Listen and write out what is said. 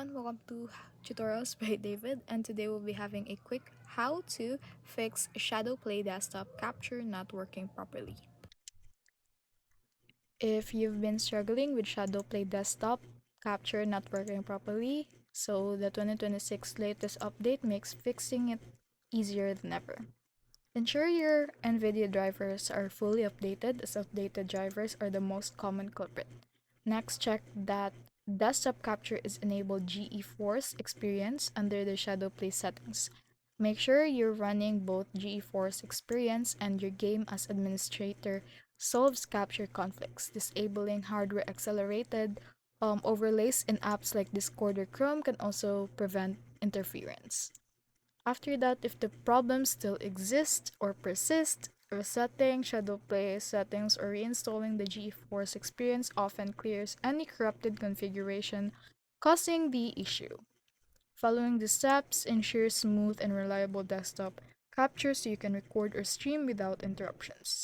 everyone, welcome to Tutorials by David, and today we'll be having a quick how to fix ShadowPlay desktop capture not working properly. If you've been struggling with ShadowPlay desktop capture not working properly, so the 2026 latest update makes fixing it easier than ever. Ensure your Nvidia drivers are fully updated, as outdated drivers are the most common culprit. Next, check that desktop capture is enabled GeForce Experience under the ShadowPlay settings. Make sure you're running both GeForce Experience and your game as administrator solves capture conflicts. Disabling hardware accelerated overlays in apps like Discord or Chrome can also prevent interference. After that, if the problem still exists or persists, resetting ShadowPlay settings or reinstalling the GeForce experience often clears any corrupted configuration causing the issue. Following the steps ensures smooth and reliable desktop capture so you can record or stream without interruptions.